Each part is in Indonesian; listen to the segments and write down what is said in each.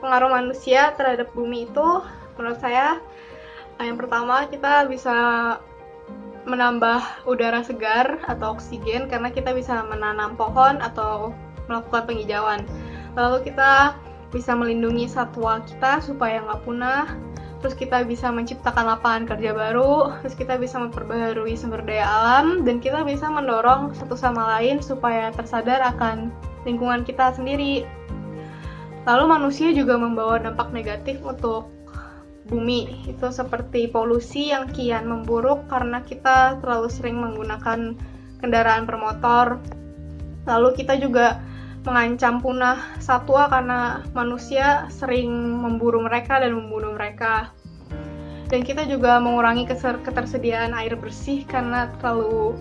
pengaruh manusia terhadap bumi itu menurut saya yang pertama kita bisa menambah udara segar atau oksigen karena kita bisa menanam pohon atau melakukan penghijauan. Lalu kita bisa melindungi satwa kita supaya nggak punah. Terus kita bisa menciptakan lapangan kerja baru. Terus kita bisa memperbaharui sumber daya alam dan kita bisa mendorong satu sama lain supaya tersadar akan lingkungan kita sendiri. Lalu manusia juga membawa dampak negatif untuk bumi, itu seperti polusi yang kian memburuk karena kita terlalu sering menggunakan kendaraan bermotor. Lalu kita juga mengancam punah satwa karena manusia sering memburu mereka dan membunuh mereka. Dan kita juga mengurangi ketersediaan air bersih karena terlalu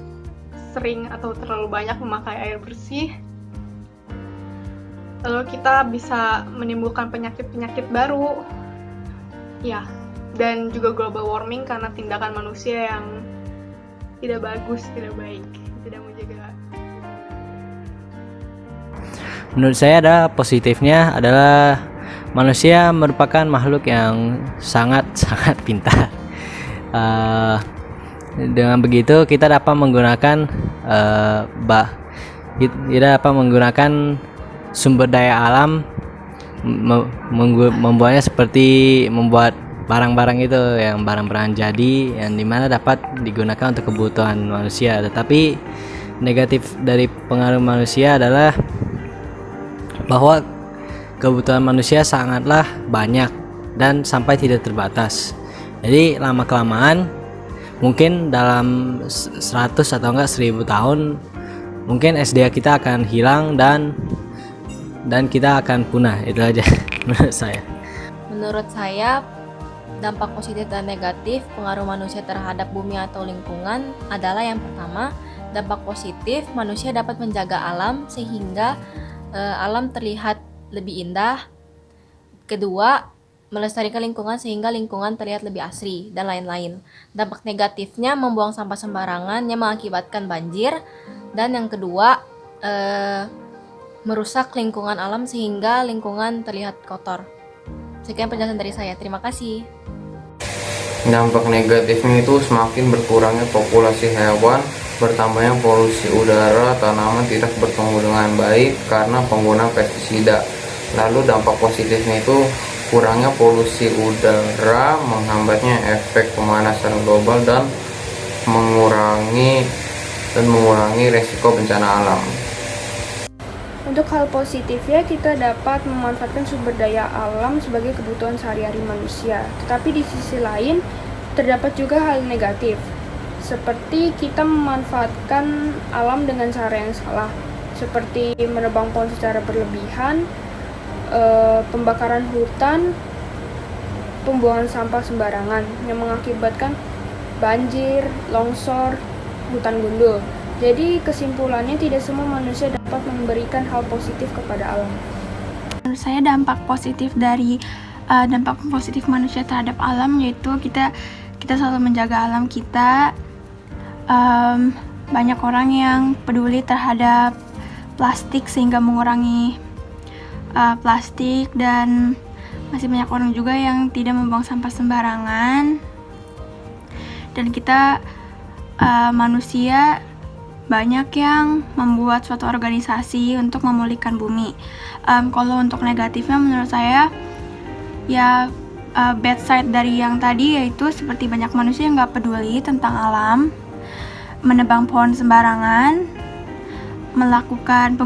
sering atau terlalu banyak memakai air bersih. Lalu kita bisa menimbulkan penyakit-penyakit baru. Ya, dan juga global warming karena tindakan manusia yang tidak bagus, tidak baik, tidak menjaga. Menurut saya ada positifnya adalah manusia merupakan makhluk yang sangat pintar. Dengan begitu kita dapat menggunakan sumber daya alam, membuatnya seperti membuat barang-barang itu yang barang-barang jadi yang dimana dapat digunakan untuk kebutuhan manusia. Tetapi negatif dari pengaruh manusia adalah bahwa kebutuhan manusia sangatlah banyak dan sampai tidak terbatas. Jadi lama kelamaan mungkin dalam 100 atau enggak 1000 tahun mungkin SDA kita akan hilang dan kita akan punah. Itu aja menurut saya. Menurut saya, dampak positif dan negatif pengaruh manusia terhadap bumi atau lingkungan adalah yang pertama, dampak positif manusia dapat menjaga alam sehingga alam terlihat lebih indah. Kedua, melestarikan lingkungan sehingga lingkungan terlihat lebih asri dan lain-lain. Dampak negatifnya membuang sampah sembarangan yang mengakibatkan banjir. Dan yang kedua, merusak lingkungan alam sehingga lingkungan terlihat kotor. Sekian penjelasan dari saya. Terima kasih. Dampak negatifnya itu semakin berkurangnya populasi hewan, bertambahnya polusi udara, tanaman tidak bertumbuh dengan baik karena penggunaan pestisida. Lalu dampak positifnya itu kurangnya polusi udara, menghambatnya efek pemanasan global dan mengurangi resiko bencana alam. Untuk hal positifnya, kita dapat memanfaatkan sumber daya alam sebagai kebutuhan sehari-hari manusia. Tetapi di sisi lain, terdapat juga hal negatif, seperti kita memanfaatkan alam dengan cara yang salah, seperti menebang pohon secara berlebihan, pembakaran hutan, pembuangan sampah sembarangan, yang mengakibatkan banjir, longsor, hutan gundul. Jadi kesimpulannya tidak semua manusia dapat memberikan hal positif kepada alam. Menurut saya dampak positif manusia terhadap alam yaitu kita selalu menjaga alam kita. Banyak orang yang peduli terhadap plastik sehingga mengurangi plastik, dan masih banyak orang juga yang tidak membuang sampah sembarangan. Dan kita manusia banyak yang membuat suatu organisasi untuk memulihkan bumi. Kalau untuk negatifnya menurut saya ya bad side dari yang tadi yaitu seperti banyak manusia yang nggak peduli tentang alam, menebang pohon sembarangan, melakukan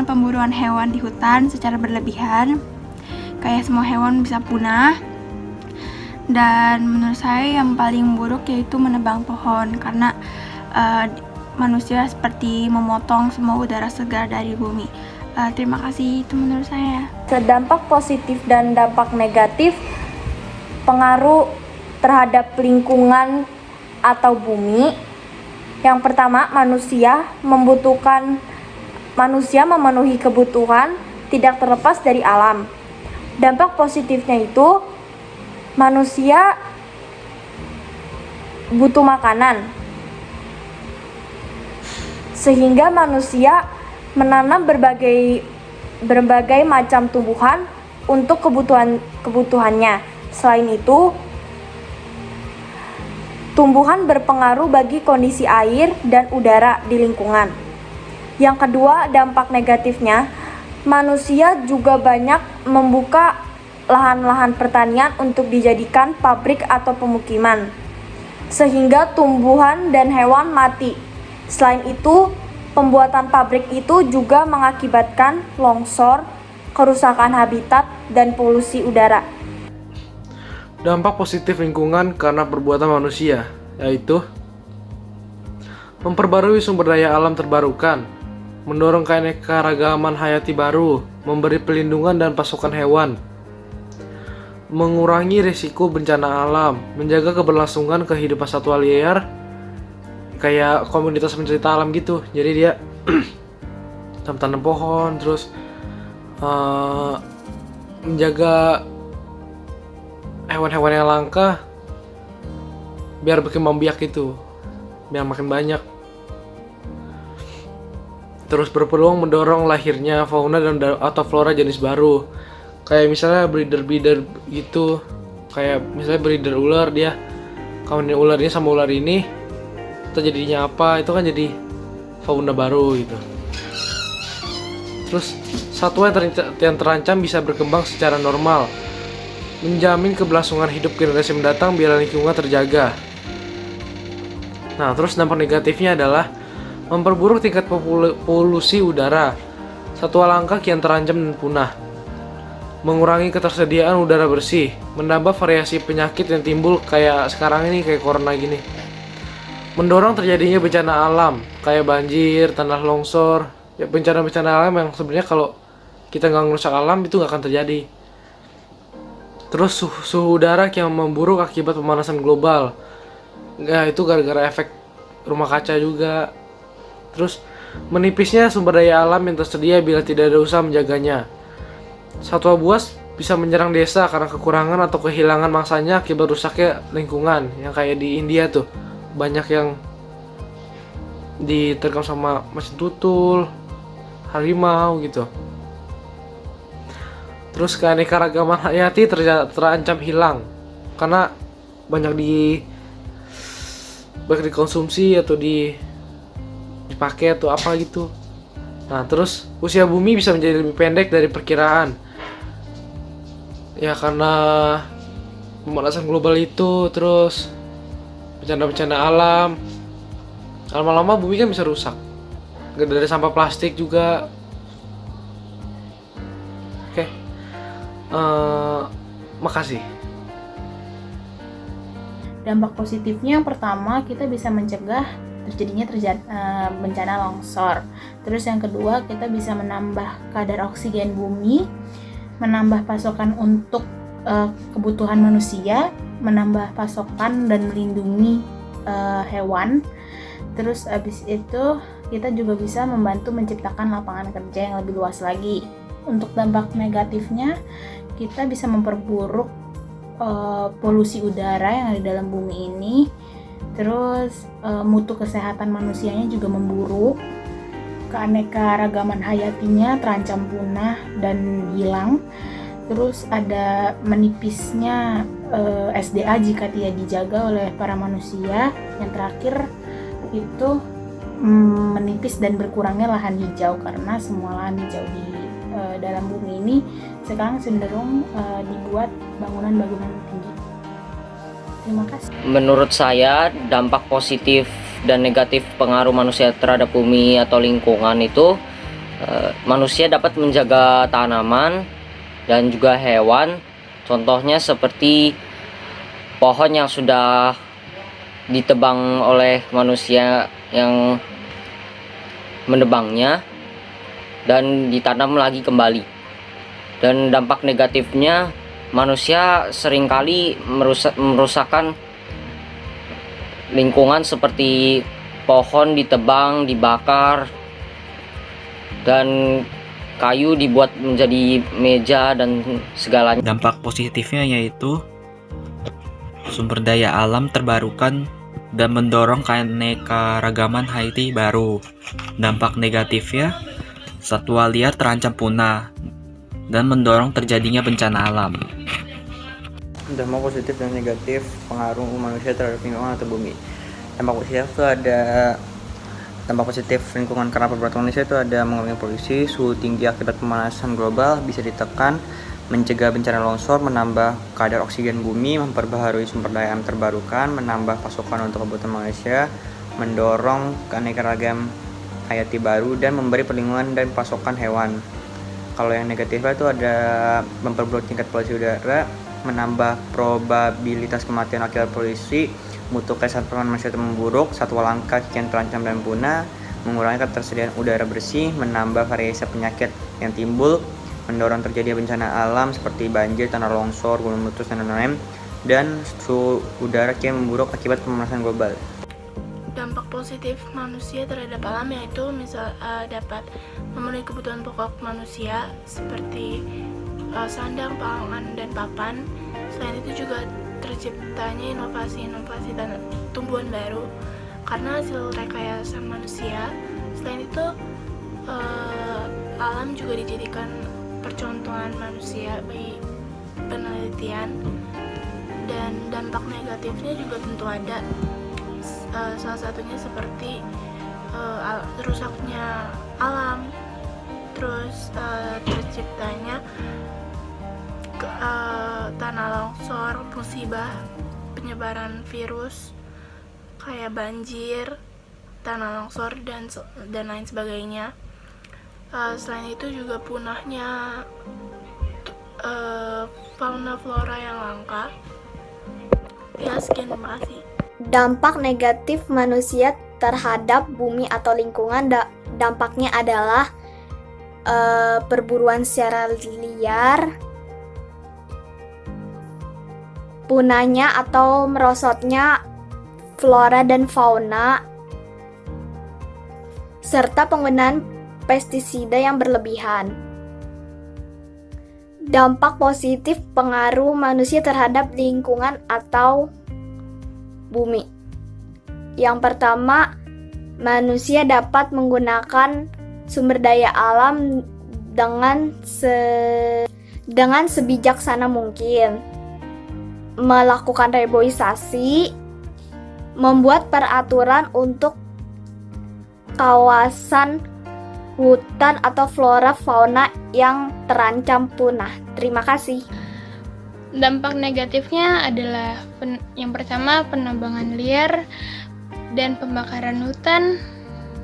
pemburuan hewan di hutan secara berlebihan, kayak semua hewan bisa punah. Dan menurut saya yang paling buruk yaitu menebang pohon karena manusia seperti memotong semua udara segar dari bumi. Terima kasih, itu menurut saya. Dampak positif dan dampak negatif pengaruh terhadap lingkungan atau bumi. Yang pertama, manusia memenuhi kebutuhan tidak terlepas dari alam. Dampak positifnya itu manusia butuh makanan, sehingga manusia menanam berbagai berbagai macam tumbuhan untuk kebutuhannya. Selain itu, tumbuhan berpengaruh bagi kondisi air dan udara di lingkungan. Yang kedua, dampak negatifnya, manusia juga banyak membuka lahan-lahan pertanian untuk dijadikan pabrik atau pemukiman, sehingga tumbuhan dan hewan mati. Selain itu, pembuatan pabrik itu juga mengakibatkan longsor, kerusakan habitat, dan polusi udara. Dampak positif lingkungan karena perbuatan manusia, yaitu memperbarui sumber daya alam terbarukan, mendorong keanekaragaman hayati baru, memberi pelindungan dan pasokan hewan, mengurangi risiko bencana alam, menjaga keberlangsungan kehidupan satwa liar, kayak komunitas pencinta alam gitu. Jadi dia tanam pohon, terus menjaga hewan-hewan yang langka biar berkembang biak gitu, biar makin banyak. Terus berpeluang mendorong lahirnya fauna dan atau flora jenis baru, kayak misalnya breeder gitu, kayak misalnya breeder ular, dia kawinin ular ini sama ular ini, terjadinya apa, itu kan jadi fauna baru gitu. Terus satwa yang terancam bisa berkembang secara normal, menjamin keberlangsungan hidup generasi mendatang biar lingkungan terjaga. Nah, terus dampak negatifnya adalah memperburuk tingkat polusi udara, satwa langka kian terancam dan punah, mengurangi ketersediaan udara bersih, menambah variasi penyakit yang timbul kayak sekarang ini, kayak corona gini, mendorong terjadinya bencana alam kayak banjir, tanah longsor, ya bencana-bencana alam yang sebenarnya kalau kita nggak ngerusak alam itu nggak akan terjadi. Terus suhu udara yang memburuk akibat pemanasan global, ya itu gara-gara efek rumah kaca juga. Terus menipisnya sumber daya alam yang tersedia bila tidak ada usaha menjaganya. Satwa buas bisa menyerang desa karena kekurangan atau kehilangan mangsanya akibat rusaknya lingkungan, yang kayak di India tuh banyak yang diterkam sama macan tutul, harimau gitu. Terus keanekaragaman hayati terancam hilang karena banyak dikonsumsi atau dipakai atau apa gitu. Nah, terus usia bumi bisa menjadi lebih pendek dari perkiraan, ya karena pemanasan global itu, terus bencana-bencana alam. Lama-lama bumi kan bisa rusak, gak dari sampah plastik juga. Oke, makasih. Dampak positifnya yang pertama, kita bisa mencegah terjadinya bencana longsor. Terus yang kedua, kita bisa menambah kadar oksigen bumi, menambah pasokan untuk kebutuhan manusia, menambah pasokan dan melindungi hewan. Terus abis itu kita juga bisa membantu menciptakan lapangan kerja yang lebih luas lagi. Untuk dampak negatifnya, kita bisa memperburuk polusi udara yang ada di dalam bumi ini. Terus mutu kesehatan manusianya juga memburuk, keanekaragaman hayatinya terancam punah dan hilang. Terus ada menipisnya SDA jika tidak dijaga oleh para manusia. Yang terakhir itu menipis dan berkurangnya lahan hijau, karena semua lahan hijau di dalam bumi ini sekarang cenderung dibuat bangunan-bangunan tinggi. Terima kasih. Menurut saya, dampak positif dan negatif pengaruh manusia terhadap bumi atau lingkungan itu, manusia dapat menjaga tanaman dan juga hewan. Contohnya seperti pohon yang sudah ditebang oleh manusia yang menebangnya dan ditanam lagi kembali. Dan dampak negatifnya, manusia seringkali merusakkan lingkungan seperti pohon ditebang, dibakar, dan kayu dibuat menjadi meja dan segalanya. Dampak positifnya yaitu sumber daya alam terbarukan dan mendorong keanekaragaman hayati baru. Dampak negatifnya, satwa liar terancam punah dan mendorong terjadinya bencana alam. Dampak positif dan negatif pengaruh manusia terhadap lingkungan atau bumi. Dampak positif lingkungan karena perbuatan manusia itu ada mengurangi polusi, suhu tinggi akibat pemanasan global bisa ditekan, mencegah bencana longsor, menambah kadar oksigen bumi, memperbaharui sumber daya alam terbarukan, menambah pasokan untuk kebutuhan manusia, mendorong keanekaragaman hayati baru, dan memberi perlindungan dan pasokan hewan. Kalau yang negatifnya itu ada memperburuk tingkat polusi udara, menambah probabilitas kematian akibat polusi, mutu kesehatan manusia itu memburuk, satwa langka kian terancam dan punah, mengurangi ketersediaan udara bersih, menambah variasi penyakit yang timbul, mendorong terjadinya bencana alam seperti banjir, tanah longsor, gunung meletus, dan lain-lain, dan suhu udara kian memburuk akibat pemanasan global. Dampak positif manusia terhadap alam yaitu dapat memenuhi kebutuhan pokok manusia seperti sandang, pangan, dan papan. Selain itu juga terciptanya inovasi-inovasi dan tumbuhan baru karena hasil rekayasa manusia. Selain itu alam juga dijadikan percontohan manusia bagi penelitian, dan dampak negatifnya juga tentu ada. Salah satunya seperti rusaknya alam, terus terciptanya tanah longsor, musibah, penyebaran virus kayak banjir, tanah longsor, dan lain sebagainya. Selain itu juga punahnya fauna flora yang langka. Ya, sekian, terima kasih. Dampak negatif manusia terhadap bumi atau lingkungan, dampaknya adalah perburuan secara liar, punahnya atau merosotnya flora dan fauna, serta penggunaan pestisida yang berlebihan. Dampak positif pengaruh manusia terhadap lingkungan atau bumi. Yang pertama, manusia dapat menggunakan sumber daya alam dengan sebijaksana mungkin, melakukan reboisasi, membuat peraturan untuk kawasan hutan atau flora fauna yang terancam punah. Terima kasih. Dampak negatifnya adalah yang pertama penambangan liar dan pembakaran hutan,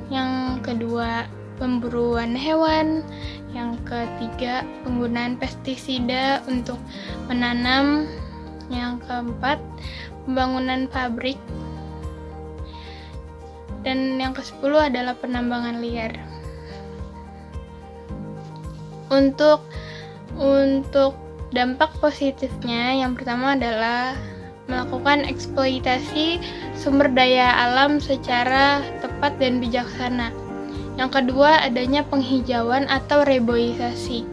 yang kedua pemburuan hewan, yang ketiga penggunaan pestisida untuk menanam, yang keempat pembangunan pabrik, dan yang ke-10 adalah penambangan liar. Untuk dampak positifnya, yang pertama adalah melakukan eksploitasi sumber daya alam secara tepat dan bijaksana. Yang kedua, adanya penghijauan atau reboisasi.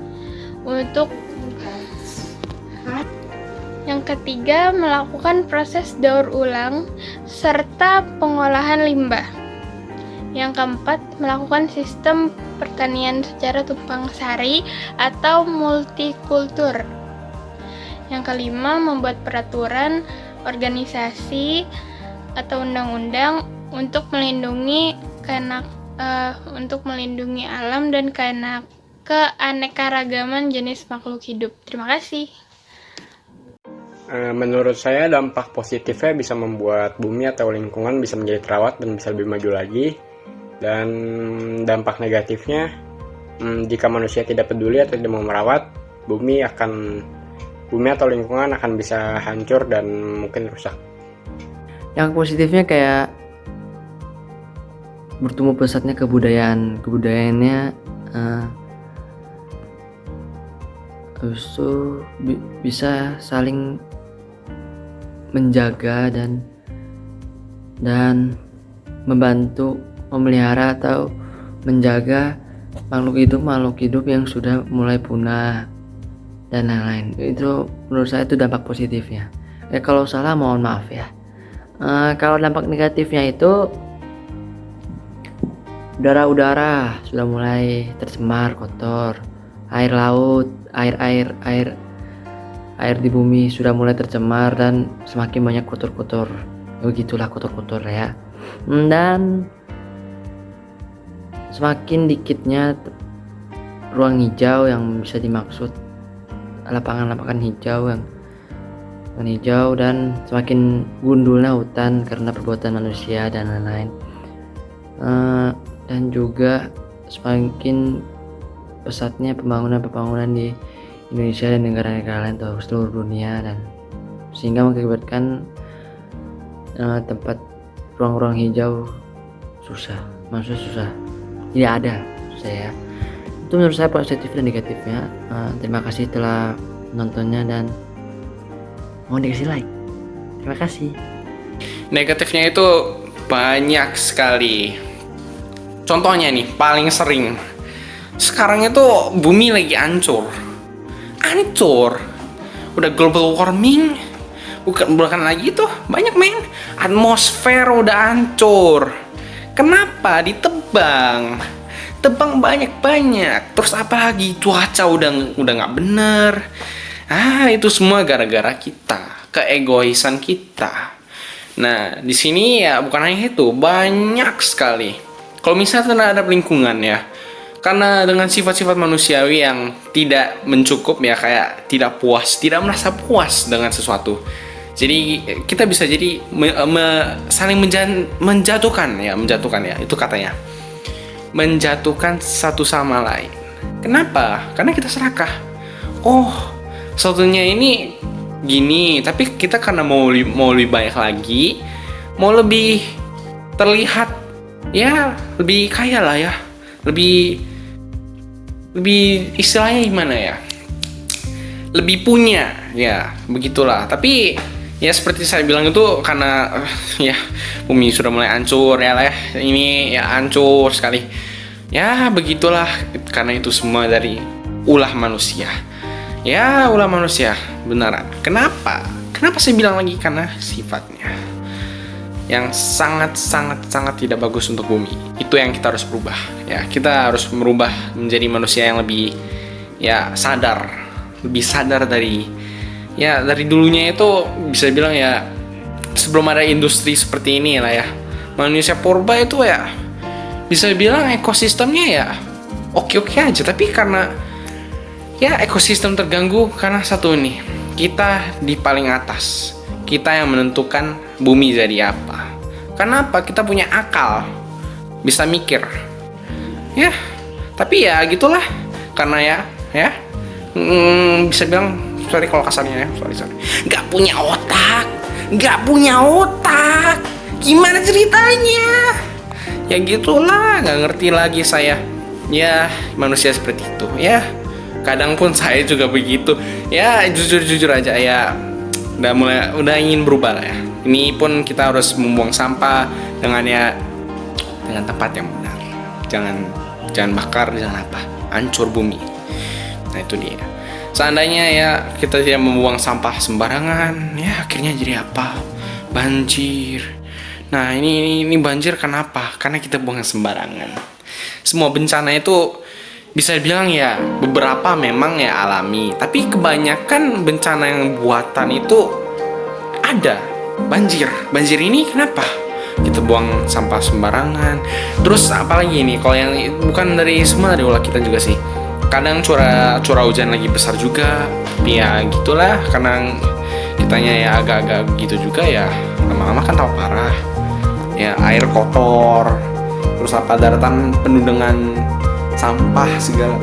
Yang ketiga, melakukan proses daur ulang serta pengolahan limbah. Yang keempat, melakukan sistem pertanian secara tumpang sari atau multikultur. Yang kelima, membuat peraturan, organisasi, atau undang-undang untuk melindungi alam dan keanekaragaman jenis makhluk hidup. Terima kasih. Menurut saya dampak positifnya bisa membuat bumi atau lingkungan bisa menjadi terawat dan bisa lebih maju lagi. Dan dampak negatifnya, jika manusia tidak peduli atau tidak mau merawat, bumi atau lingkungan akan bisa hancur dan mungkin rusak. Yang positifnya kayak bertumbuh pesatnya kebudayaannya, habis itu bisa saling menjaga dan membantu memelihara atau menjaga makhluk hidup yang sudah mulai punah dan lain-lain. Itu menurut saya itu dampak positifnya. Kalau salah mohon maaf ya. Kalau dampak negatifnya itu Udara-udara sudah mulai tercemar, kotor. Air laut, air di bumi sudah mulai tercemar dan semakin banyak kotor-kotor. Begitulah kotor-kotor ya. Dan semakin dikitnya ruang hijau yang bisa dimaksud, lapangan-lapangan hijau yang hijau, dan semakin gundulnya hutan karena perbuatan manusia dan lain-lain. Dan juga semakin pesatnya pembangunan di Indonesia dan negara-negara lain atau seluruh dunia, dan sehingga mengakibatkan tempat ruang-ruang hijau maksudnya susah, tidak ada saya. Itu menurut saya positif dan negatifnya. Terima kasih telah menontonnya dan mohon dikasih like. Terima kasih. Negatifnya itu banyak sekali. Contohnya nih, paling sering. Sekarang itu bumi lagi hancur. Udah global warming. Bukan lagi tuh, banyak men. Atmosfer udah hancur. Kenapa? Ditebang banyak-banyak. Terus apalagi cuaca udah nggak bener. Itu semua gara-gara kita, keegoisan kita. Nah, di sini ya bukan hanya itu, banyak sekali. Kalau misalnya terhadap lingkungan ya, karena dengan sifat-sifat manusiawi yang tidak mencukup ya, kayak tidak merasa puas dengan sesuatu. Jadi kita bisa jadi saling menjatuhkan ya, itu katanya. Menjatuhkan satu sama lain. Kenapa? Karena kita serakah. Satunya ini gini, tapi kita karena mau lebih baik lagi, mau lebih terlihat ya lebih kaya lah ya, lebih istilahnya gimana ya, lebih punya ya, begitulah. Tapi ya seperti saya bilang itu karena ya bumi sudah mulai hancur ya lah ya, ini ya hancur sekali ya, begitulah. Karena itu semua dari ulah manusia ya, ulah manusia beneran. Kenapa saya bilang lagi? Karena sifatnya yang sangat tidak bagus untuk bumi. Itu yang kita harus berubah ya. Kita harus merubah menjadi manusia yang lebih ya lebih sadar dari dulunya. Itu bisa bilang ya, sebelum ada industri seperti ini lah ya, manusia purba itu ya bisa bilang ekosistemnya ya oke aja. Tapi karena ya ekosistem terganggu karena satu nih, kita di paling atas, kita yang menentukan bumi jadi apa. Kenapa? Kita punya akal, bisa mikir ya. Tapi ya gitulah, karena ya bisa bilang, sorry kalau kasarnya ya, sorry, nggak punya otak. Gimana ceritanya? Ya gitulah, nggak ngerti lagi saya. Ya manusia seperti itu ya. Kadang pun saya juga begitu ya, jujur aja ya, udah ingin berubah lah ya. Ini pun kita harus membuang sampah dengan tempat yang benar. Jangan bakar, jangan hancur bumi. Nah itu dia. Seandainya ya kita tidak membuang sampah sembarangan, ya akhirnya jadi apa? Banjir. Nah ini banjir kenapa? Karena kita buang sembarangan. Semua bencana itu bisa dibilang ya beberapa memang ya alami, tapi kebanyakan bencana yang buatan itu ada. Banjir ini kenapa? Kita buang sampah sembarangan. Terus apalagi ini, kalau yang bukan dari semua, dari ulah kita juga sih. Kadang curah hujan lagi besar juga. Ya gitulah, karena kitanya ya agak-agak gitu juga ya, lama-lama kan tahu parah. Ya air kotor, terus daratan penuh dengan sampah segala,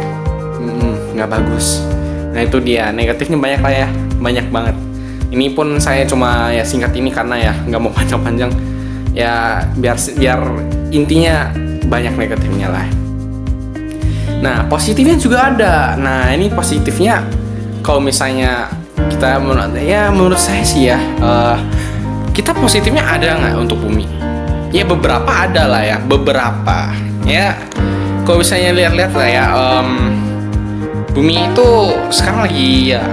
nggak bagus. Nah itu dia, negatifnya banyak lah ya, banyak banget. Ini pun saya cuma ya singkat ini karena ya nggak mau panjang-panjang ya, biar intinya banyak negatifnya lah. Nah positifnya juga ada. Nah ini positifnya, kalau misalnya kita menurut saya sih ya, kita positifnya ada nggak untuk bumi? Ya beberapa ada lah ya, beberapa ya. Kalau misalnya lihat-lihat lah ya, bumi itu sekarang lagi ya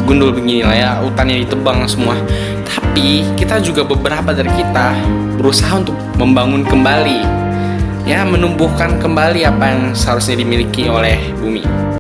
gundul begini lah ya, hutannya ditebang semua. Tapi kita juga, beberapa dari kita berusaha untuk membangun kembali ya menumbuhkan kembali apa yang seharusnya dimiliki oleh bumi.